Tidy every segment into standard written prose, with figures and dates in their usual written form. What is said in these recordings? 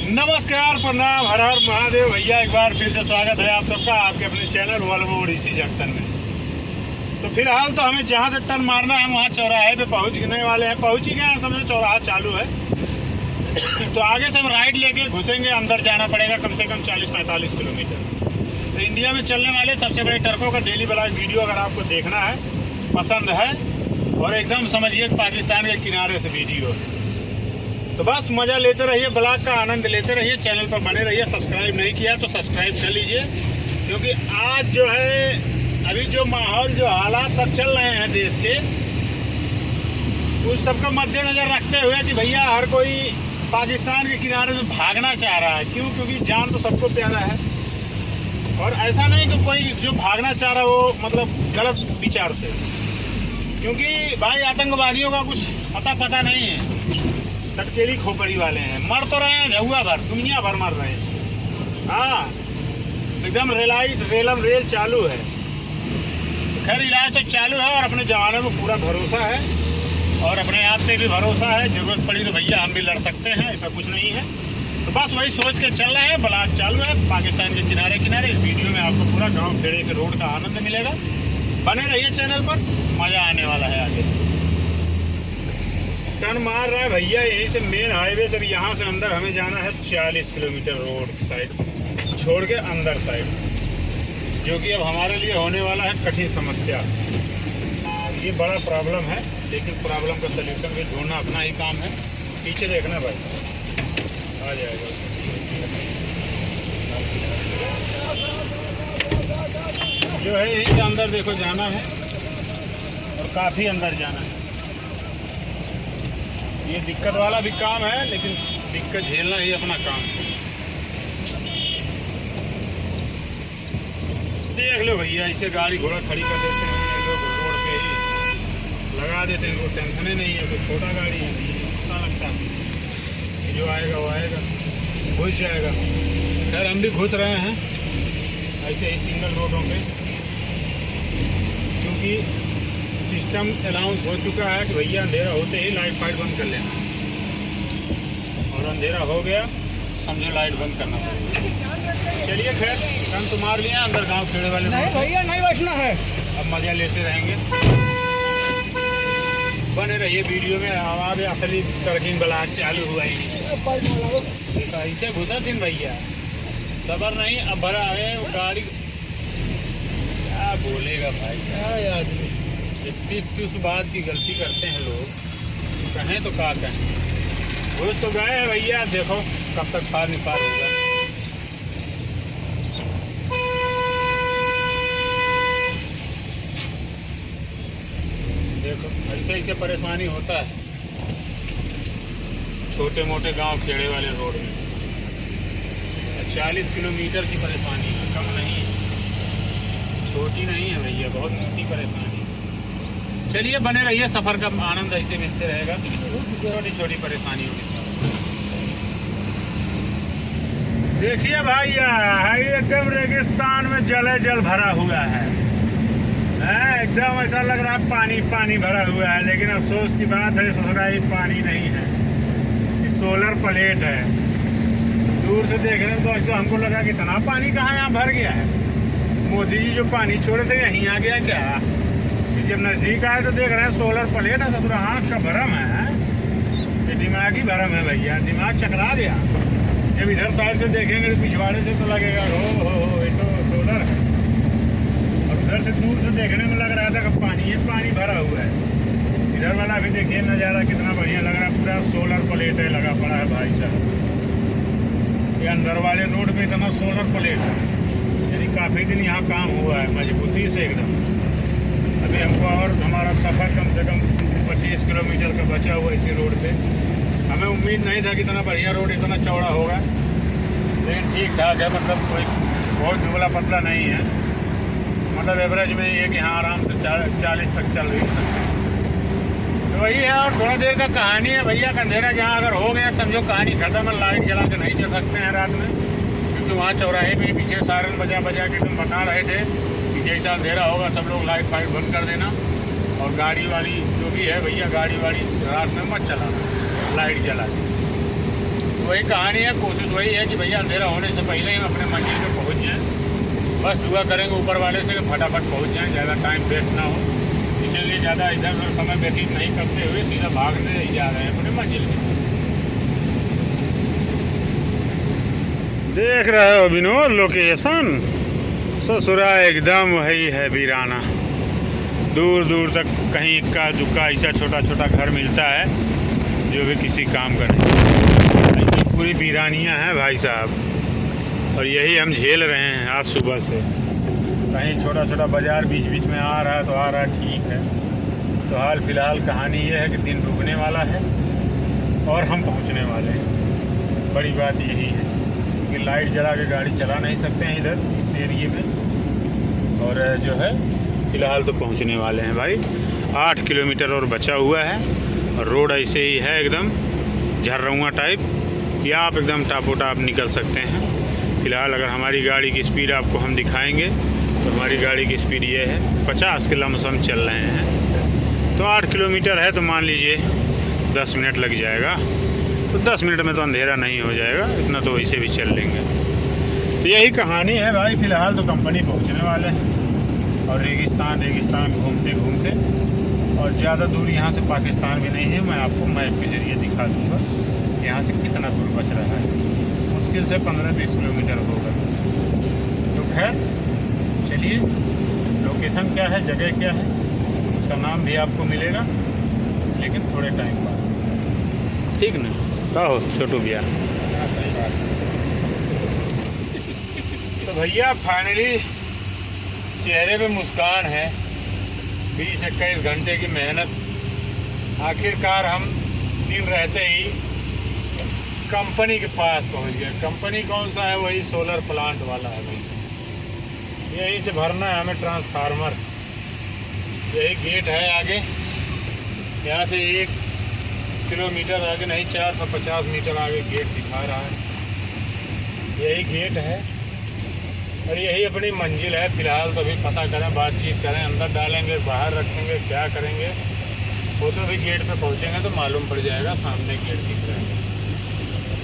नमस्कार, प्रणाम, हर हर महादेव। भैया एक बार फिर से स्वागत है आप सबका आपके अपने चैनल वोल्वो ओडिसी जंक्शन में। तो फिलहाल तो हमें जहाँ से टर्न मारना है वहाँ चौराहे पे पहुँचने वाले हैं। पहुँच ही गए हैं, समझो चौराहा चालू है। तो आगे से हम राइट लेके घुसेंगे, अंदर जाना पड़ेगा कम से कम 40-45 किलोमीटर। तो इंडिया में चलने वाले सबसे बड़े ट्रकों का डेली ब्लॉग वीडियो अगर आपको देखना है, पसंद है और एकदम समझिए पाकिस्तान के किनारे से वीडियो है, तो बस मज़ा लेते रहिए, ब्लॉग का आनंद लेते रहिए, चैनल पर बने रहिए। सब्सक्राइब नहीं किया तो सब्सक्राइब कर लीजिए, क्योंकि आज जो है अभी जो माहौल जो हालात सब चल रहे हैं देश के, उस सबका मद्देनज़र रखते हुए कि भैया हर कोई पाकिस्तान के किनारे से भागना चाह रहा है। क्यों? क्योंकि जान तो सबको प्यारा है। और ऐसा नहीं कि कोई जो भागना चाह रहा है वो मतलब गलत विचार से, क्योंकि भाई आतंकवादियों का कुछ पता नहीं है। सटकेली खोपड़ी वाले हैं, मर तो रहे हैं झुआ भर, दुनिया भर मर रहे हैं। हाँ, एकदम रेल चालू है। तो खैर इलाज तो चालू है और अपने जवानों को पूरा भरोसा है और अपने आप पे भी भरोसा है। जरूरत पड़ी तो भैया हम भी लड़ सकते हैं, ऐसा कुछ नहीं है। तो बस वही सोच के चल रहे हैं। ब्लॉग चालू है पाकिस्तान के किनारे। इस वीडियो में आपको पूरा गाँव खेड़े के रोड का आनंद मिलेगा। बने रहिए चैनल पर, मज़ा आने वाला है। आगे टर्न मार रहा है भैया यहीं से मेन हाईवे से। यहाँ से अंदर हमें जाना है 40 किलोमीटर रोड साइड छोड़ के अंदर साइड, जो कि अब हमारे लिए होने वाला है कठिन समस्या। ये बड़ा प्रॉब्लम है, लेकिन प्रॉब्लम का सल्यूशन भी ढूंढना अपना ही काम है। पीछे देखना भाई, आ जाएगा। जो है यहीं के अंदर देखो जाना है और काफ़ी अंदर जाना है। ये दिक्कत वाला भी काम है, लेकिन दिक्कत झेलना ही अपना काम है। देख लो भैया, इसे गाड़ी घोड़ा खड़ी कर देते हैं लोग रोड पे ही लगा देते हैं, इनको टेंशन ही नहीं है। तो छोटा गाड़ी है, पता लगता है जो आएगा वो आएगा, घुस जाएगा। खैर हम भी घुस रहे हैं ऐसे ही सिंगल रोडों पे, क्योंकि सिस्टम अनाउंस हो चुका है कि भैया अंधेरा होते ही लाइट फाइट बंद कर लेना, और अंधेरा हो गया समझो लाइट बंद करना पड़ेगा। चलिए खैर टर्न तो मार लिया, अंदर गांव खेड़े वाले नहीं भैया नहीं बैठना है। अब मज़ा लेते रहेंगे, बने रहिए वीडियो में। हमारे असली ट्रकिंग ब्लॉग चालू हुआ ही कैसे घुसा दिन भैया, सबर नहीं। अब भरा है वो गाड़ी, क्या बोलेगा भाई साहब। इतनी उस बात की गलती करते हैं लोग, कहें तो क्या कहें। घुस तो गए हैं भैया, देखो कब तक पार निपार होगा। देखो ऐसे परेशानी होता है छोटे मोटे गांव खेड़े वाले रोड में। 40 किलोमीटर की परेशानी है, कम नहीं है, छोटी नहीं है भैया, बहुत मोटी परेशानी। चलिए बने रहिए, सफ़र का आनंद ऐसे मिलते रहेगा छोटी छोटी परेशानियों के साथ। देखिए भाई एकदम रेगिस्तान में जल भरा हुआ है। एकदम ऐसा लग रहा है पानी पानी भरा हुआ है, लेकिन अफसोस की बात है ससुराल पानी नहीं है, ये सोलर प्लेट है। दूर से देख रहे हैं तो ऐसा हमको लगा कि इतना पानी कहाँ यहाँ भर गया है। मोदी जी जो पानी छोड़े थे यहीं आ गया क्या? जब नज़दीक आए तो देख रहे हैं सोलर प्लेट है। ससुरा आँख का भरम है, ये दिमागी भरम है भैया, दिमाग चकरा गया। जब इधर साइड से देखेंगे तो पिछवाड़े से तो लगेगा हो ये तो सोलर है, और उधर से दूर से देखने में लग रहा था कि पानी भरा हुआ है। इधर वाला भी देखिए नज़ारा कितना बढ़िया लग रहा है, पूरा सोलर प्लेट है लगा पड़ा है भाई साहब। ये अंदर वाले रोड पे इतना सोलर प्लेट है, यानी काफ़ी दिन यहाँ काम हुआ है मजबूती से एकदम। अभी हमको और हमारा सफ़र कम से कम 25 किलोमीटर का बचा हुआ इसी रोड पे। हमें उम्मीद नहीं था कि इतना बढ़िया रोड इतना चौड़ा होगा, लेकिन ठीक ठाक है, मतलब कोई बहुत दुबला पतला नहीं है। मतलब एवरेज में ये कि हाँ आराम से 40 तक चल भी सकते हैं। तो वही है, और थोड़ा देर का कहानी है भैया। अंधेरा जहाँ अगर हो गया समझो कहानी खत्म है। लाइट जला के नहीं चल सकते हैं रात में, क्योंकि वहाँ चौराहे पे पीछे सायरन बजा के एकदम बता रहे थे कि जैसा अंधेरा होगा सब लोग लाइट फाइट बंद कर देना, और गाड़ी वाली जो भी है भैया गाड़ी वाली रात में मत चलाना, लाइट जला के। वही कहानी है, कोशिश वही है कि भैया अंधेरा होने से पहले ही हम अपने मंजिल पे पहुंच जाएं। बस दुआ करेंगे ऊपर वाले से कि फटाफट पहुंच जाएं, ज़्यादा टाइम वेस्ट ना हो। इसलिए ज़्यादा इधर उधर समय व्यतीत नहीं करते हुए सीधा भागने ही जा रहे हैं अपने मंजिल में। देख रहे हो विनोद लोकेशन, ससुरा एकदम वही है वीराना। दूर दूर तक कहीं इक्का दुक्का ऐसा छोटा छोटा घर मिलता है जो भी किसी काम का नहीं। ऐसी पूरी वीरानियाँ हैं भाई साहब, और यही हम झेल रहे हैं आज सुबह से। कहीं छोटा छोटा बाज़ार बीच बीच में आ रहा है तो आ रहा है, ठीक है। तो हाल फिलहाल कहानी ये है कि दिन डूबने वाला है और हम पहुंचने वाले हैं। बड़ी बात यही है कि लाइट जला के गाड़ी चला नहीं सकते हैं इधर इस एरिए में, और जो है फ़िलहाल तो पहुंचने वाले हैं भाई। 8 किलोमीटर और बचा हुआ है, और रोड ऐसे ही है एकदम झर्रौआ टाइप कि आप एकदम टापो टाप निकल सकते हैं। फ़िलहाल अगर हमारी गाड़ी की स्पीड आपको हम दिखाएंगे तो हमारी गाड़ी की स्पीड ये है 50 के लमसम चल रहे हैं। तो 8 किलोमीटर है तो मान लीजिए 10 मिनट लग जाएगा, तो 10 मिनट में तो अंधेरा नहीं हो जाएगा, इतना तो वैसे भी चल लेंगे। तो यही कहानी है भाई। फ़िलहाल तो कंपनी पहुंचने वाले हैं, और रेगिस्तान घूमते घूमते, और ज़्यादा दूर यहाँ से पाकिस्तान भी नहीं है। मैं आपको मैप के ज़रिए दिखा दूँगा यहाँ से कितना दूर बच रहा है। मुश्किल से 15-20 किलोमीटर होगा। तो खैर चलिए, लोकेशन क्या है, जगह क्या है, उसका नाम भी आपको मिलेगा, लेकिन थोड़े टाइम बाद। ठीक ना, कहो छोटू भैया। सही बात। तो भैया फाइनली चेहरे पे मुस्कान है। 20-21 घंटे की मेहनत, आखिरकार हम दिन रहते ही कंपनी के पास पहुंच गए। कंपनी कौन सा है? वही सोलर प्लांट वाला है भाई। यहीं से भरना है हमें ट्रांसफार्मर। यही गेट है आगे, यहाँ से 1 किलोमीटर आगे नहीं, 450 मीटर आगे गेट दिखा रहा है। यही गेट है और यही अपनी मंजिल है। फ़िलहाल तो अभी पता करें, बातचीत करें, अंदर डालेंगे, बाहर रखेंगे, क्या करेंगे, वो तो भी गेट पे पहुँचेंगे तो मालूम पड़ जाएगा। सामने गेट दिख रहा है।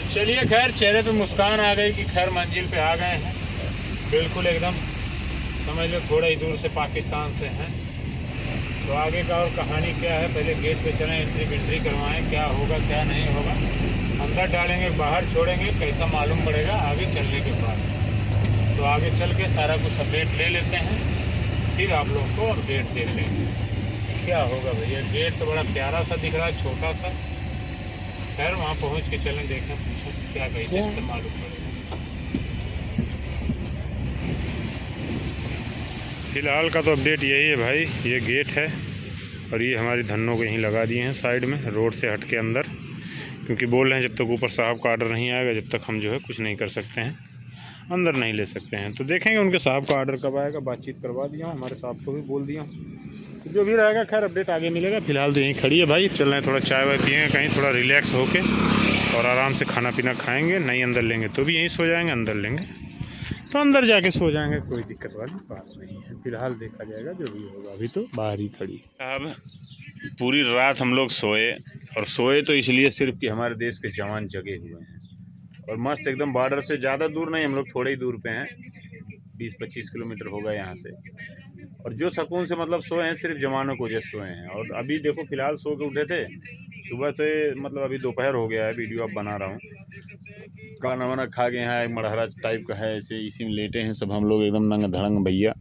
चलिए खैर, चेहरे पे मुस्कान आ गई कि खैर मंजिल पे आ गए हैं। बिल्कुल एकदम समझ लो थोड़ा ही दूर से पाकिस्तान से हैं। तो आगे का और कहानी क्या है, पहले गेट पे चलें, एंट्री करवाएं, क्या होगा क्या नहीं होगा, अंदर डालेंगे, बाहर छोड़ेंगे, कैसा मालूम पड़ेगा आगे चलने के बाद। तो आगे चल के सारा कुछ अपडेट ले लेते हैं, फिर आप लोग को अपडेट दे लेंगे क्या होगा। भैया गेट तो बड़ा प्यारा सा दिख रहा है, छोटा सा। खैर वहाँ पहुँच के चलें, देखें, पूछें क्या कहते हैं, मालूम पड़ेगा। फ़िलहाल का तो अपडेट यही है भाई। ये गेट है और ये हमारी धन्नों को यहीं लगा दिए हैं साइड में, रोड से हट के अंदर, क्योंकि बोल रहे हैं जब तक ऊपर साहब का ऑर्डर नहीं आएगा जब तक हम जो है कुछ नहीं कर सकते हैं, अंदर नहीं ले सकते हैं। तो देखेंगे उनके साहब का ऑर्डर कब आएगा। बातचीत करवा दिया हूँ, हमारे साहब को भी बोल दिया हूँ, तो जो भी रहेगा खैर अपडेट आगे मिलेगा। फ़िलहाल तो यहीं खड़ी है भाई। चल रहे हैं, थोड़ा चाय वाय पिएंगे कहीं, थोड़ा रिलैक्स होके, और आराम से खाना पीना खाएँगे। नहीं अंदर लेंगे तो भी यहीं सो जाएँगे, अंदर लेंगे तो अंदर जाके सो जाएंगे, कोई दिक्कत वाली बात नहीं है। फ़िलहाल देखा जाएगा जो भी होगा, अभी तो बाहर ही खड़ी। अब पूरी रात हम लोग सोए, और सोए तो इसलिए सिर्फ कि हमारे देश के जवान जगे हुए हैं, और मस्त एकदम बॉर्डर से ज़्यादा दूर नहीं, हम लोग थोड़े ही दूर पे हैं, 20-25 किलोमीटर होगा यहाँ से। और जो सुकून से मतलब सोए हैं, सिर्फ जवानों को वजह सोए हैं। और अभी देखो फ़िलहाल सो के उठे थे, सुबह से मतलब अभी दोपहर हो गया है, वीडियो अब बना रहा हूँ। खाना वाना खा के यहाँ एक मड़हरा टाइप का है, ऐसे इसी में लेटे हैं सब हम लोग एकदम नंग धड़ंग भैया,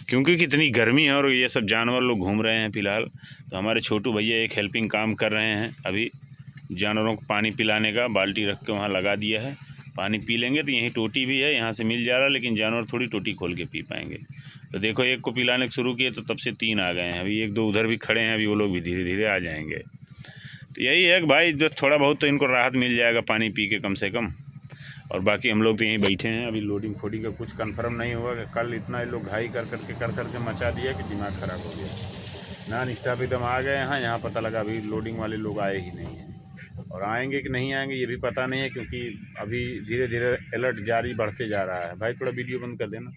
क्योंकि कितनी गर्मी है और ये सब जानवर लोग घूम रहे हैं फ़िलहाल। तो हमारे छोटू भैया एक हेल्पिंग काम कर रहे हैं अभी, जानवरों को पानी पिलाने का। बाल्टी रख के वहाँ लगा दिया है, पानी पी लेंगे। तो यहीं टोटी भी है, यहाँ से मिल जा रहा है, लेकिन जानवर थोड़ी टोटी खोल के पी पाएंगे। तो देखो एक को पिलाने शुरू किए तो तब से 3 आ गए हैं, अभी 1-2 उधर भी खड़े हैं, अभी वो लोग भी धीरे धीरे आ जाएंगे। तो यही है कि भाई जो थोड़ा बहुत तो इनको राहत मिल जाएगा पानी पी के कम से कम। और बाकी हम लोग तो यहीं बैठे हैं, अभी लोडिंग फोडिंग का कुछ कंफर्म नहीं हुआ कि कल इतना ये लोग घाई कर करके मचा दिया कि दिमाग ख़राब हो गया। नॉन स्टॉप एकदम आ गए हैं यहाँ, पता लगा अभी लोडिंग वाले लोग आए ही नहीं हैं, और आएंगे कि नहीं आएंगे ये भी पता नहीं है, क्योंकि अभी धीरे धीरे अलर्ट जारी बढ़ते जा रहा है। भाई थोड़ा वीडियो बंद कर देना।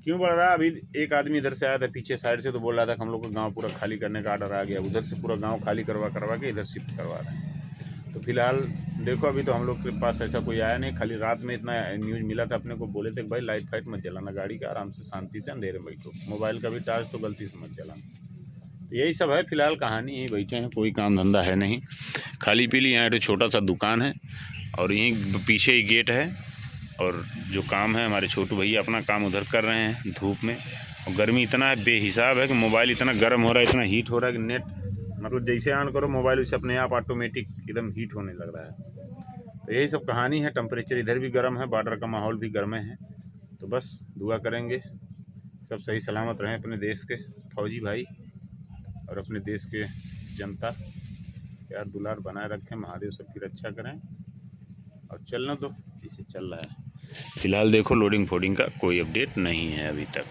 क्यों बढ़ रहा है? अभी एक आदमी इधर से आया था पीछे साइड से, तो बोल रहा था कि हम लोग को गाँव पूरा खाली करने का ऑर्डर आ गया। उधर से पूरा गाँव खाली करवा के इधर शिफ्ट करवा रहे हैं। तो फिलहाल देखो अभी तो हम लोग के पास ऐसा कोई आया नहीं, खाली रात में इतना न्यूज़ मिला था, अपने को बोले थे कि भाई लाइट फाइट मत जलाना, गाड़ी का आराम से शांति से अंधेरे में बैठो, मोबाइल का भी टार्च तो गलती से मत जलाना। तो यही सब है फिलहाल कहानी, यहीं बैठे हैं, कोई काम धंधा है नहीं, खाली पीली। यहाँ एक छोटा सा दुकान है और यहीं पीछे ही गेट है, और जो काम है हमारे छोटू भैया अपना काम उधर कर रहे हैं धूप में। और गर्मी इतना है बेहिसाब है कि मोबाइल इतना गर्म हो रहा है, इतना हीट हो रहा है कि नेट मतलब जैसे ऑन करो मोबाइल उसे अपने आप ऑटोमेटिक एकदम हीट होने लग रहा है। तो यही सब कहानी है। टेम्परेचर इधर भी गर्म है, बॉर्डर का माहौल भी गर्म है। तो बस दुआ करेंगे सब सही सलामत रहें अपने देश के फौजी भाई और अपने देश के जनता, प्यार दुलार बनाए रखें, महादेव सबकी रक्षा करें। और चलना तो इसे चल रहा है। फिलहाल देखो लोडिंग फोडिंग का कोई अपडेट नहीं है अभी तक।